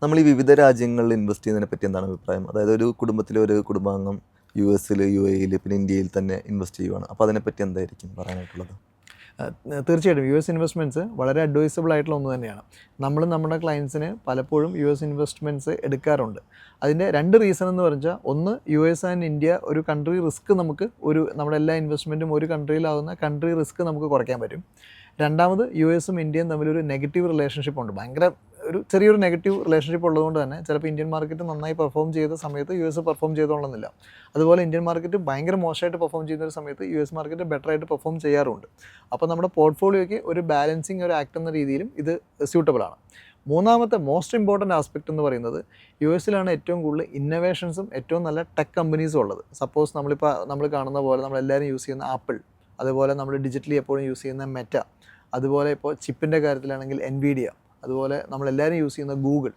നമ്മൾ ഈ വിവിധ രാജ്യങ്ങളിൽ ഇൻവെസ്റ്റ് ചെയ്യുന്നതിനെ പറ്റി എന്താണ് അഭിപ്രായം? അതായത് ഒരു കുടുംബത്തിലെ ഒരു കുടുംബാംഗം യുഎസിൽ, യുഎഇയിൽ, പിന്നെ ഇന്ത്യയിൽ തന്നെ ഇൻവെസ്റ്റ് ചെയ്യുവാണ്. അപ്പോൾ അതിനെപ്പറ്റി എന്തായിരിക്കും പറയാനായിട്ടുള്ളത്? തീർച്ചയായിട്ടും ഇൻവെസ്റ്റ്മെൻറ്റ്സ് വളരെ അഡ്വൈസബിൾ ആയിട്ടുള്ള ഒന്ന് തന്നെയാണ്. നമ്മൾ നമ്മുടെ ക്ലയൻസിന് പലപ്പോഴും ഇൻവെസ്റ്റ്മെൻറ്റ്സ് എടുക്കാറുണ്ട്. അതിൻ്റെ രണ്ട് റീസൺ എന്ന് പറഞ്ഞാൽ, ഒന്ന് US ആൻഡ് ഇന്ത്യ ഒരു കൺട്രി റിസ്ക് നമുക്ക് നമ്മുടെ എല്ലാ ഇൻവെസ്റ്റ്മെൻറ്റും ഒരു കൺട്രിയിലാവുന്ന കൺട്രി റിസ്ക് നമുക്ക് കുറയ്ക്കാൻ പറ്റും. രണ്ടാമത് US-ഉം ഇന്ത്യയും തമ്മിലൊരു നെഗറ്റീവ് റിലേഷൻഷിപ്പ് ഉണ്ട്. ഭയങ്കര ചെറിയൊരു നെഗറ്റീവ് റിലേഷൻഷിപ്പ് ഉള്ളതുകൊണ്ട് തന്നെ ചിലപ്പോൾ ഇന്ത്യൻ മാർക്കറ്റ് നന്നായി പെർഫോം ചെയ്ത സമയത്ത് US പെർഫോം ചെയ്തോളണമെന്നില്ല. അതുപോലെ ഇന്ത്യൻ മാർക്കറ്റ് ഭയങ്കര മോശമായിട്ട് പെർഫോം ചെയ്യുന്ന ഒരു സമയത്ത് US മാർക്കറ്റ് ബെറ്റർ ആയിട്ട് പെർഫോം ചെയ്യാറുണ്ട്. അപ്പോൾ നമ്മുടെ പോർട്ട്ഫോളിയോയ്ക്ക് ഒരു ബാലൻസിങ് ഒരു ആക്ട് എന്ന രീതിയിലും ഇത് സ്യൂട്ടബിൾ ആണ്. മൂന്നാമത്തെ മോസ്റ്റ് ഇമ്പോർട്ടൻറ്റ് ആസ്പെക്റ്റ് എന്ന് പറയുന്നത്, US-ലാണ് ഏറ്റവും കൂടുതൽ ഇന്നോവേഷൻസും ഏറ്റവും നല്ല ടെക് കമ്പനീസും ഉള്ളത്. സപ്പോസ് നമ്മൾ കാണുന്ന പോലെ നമ്മളെല്ലാവരും യൂസ് ചെയ്യുന്ന ആപ്പിൾ, അതുപോലെ നമ്മൾ ഡിജിറ്റലി എപ്പോഴും യൂസ് ചെയ്യുന്ന മെറ്റ, അതുപോലെ ഇപ്പോൾ ചിപ്പിൻ്റെ കാര്യത്തിലാണെങ്കിൽ NVIDIA, അതുപോലെ നമ്മളെല്ലാവരും യൂസ് ചെയ്യുന്ന ഗൂഗിൾ.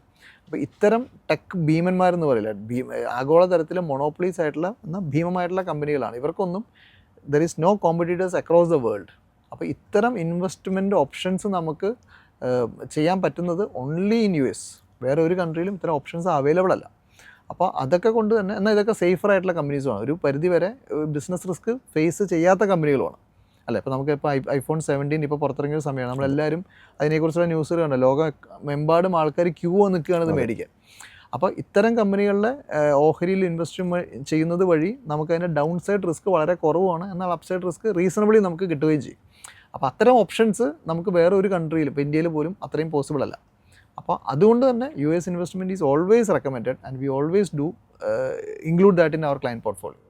അപ്പോൾ ഇത്തരം ടെക് ഭീമന്മാരെന്ന് പറയില്ല, ആഗോളതരത്തിലെ മൊണോപ്പൊളീസ് ആയിട്ടുള്ള എന്നാൽ ഭീമമായിട്ടുള്ള കമ്പനികളാണ്. ഇവർക്കൊന്നും there is no competitors across the world. അപ്പോൾ ഇത്തരം ഇൻവെസ്റ്റ്മെൻറ്റ് ഓപ്ഷൻസ് നമുക്ക് ചെയ്യാൻ പറ്റുന്നത് ഓൺലി ഇൻ US. വേറെ ഒരു കൺട്രിയിലും ഇത്തരം ഓപ്ഷൻസ് അവൈലബിൾ അല്ല. അപ്പോൾ അതൊക്കെ കൊണ്ട് തന്നെ, എന്നാൽ ഇതൊക്കെ സേഫറായിട്ടുള്ള കമ്പനീസുമാണ്. ഒരു പരിധിവരെ ബിസിനസ് റിസ്ക് ഫേസ് ചെയ്യാത്ത കമ്പനികളുമാണ്. അല്ല, ഇപ്പോൾ നമുക്കിപ്പോൾ iPhone 17 ഇപ്പോൾ പുറത്തിറങ്ങിയ ഒരു സമയമാണ്. നമ്മളെല്ലാവരും അതിനെക്കുറിച്ചുള്ള ന്യൂസുകൾ കണ്ടു. ലോകമെമ്പാടും ആൾക്കാർ ക്യൂ നിൽക്കുകയാണ് ഇത് മേടിക്കാൻ. അപ്പോൾ ഇത്തരം കമ്പനികളിലെ ഓഹരിയിൽ ഇൻവെസ്റ്റ് ചെയ്യുന്നത് വഴി നമുക്കതിൻ്റെ ഡൗൺ സൈഡ് റിസ്ക് വളരെ കുറവാണ്, എന്നാൽ അപ്പ് സൈഡ് റിസ്ക് റീസണബിളി നമുക്ക് കിട്ടുകയും ചെയ്യും. അപ്പോൾ അത്തരം ഓപ്ഷൻസ് നമുക്ക് വേറെ ഒരു കൺട്രിയിൽ, ഇപ്പോൾ ഇന്ത്യയിൽ പോലും അത്രയും പോസിബിൾ അല്ല. അപ്പോൾ അതുകൊണ്ട് തന്നെ US investment is always recommended and we always do include that in our client portfolio.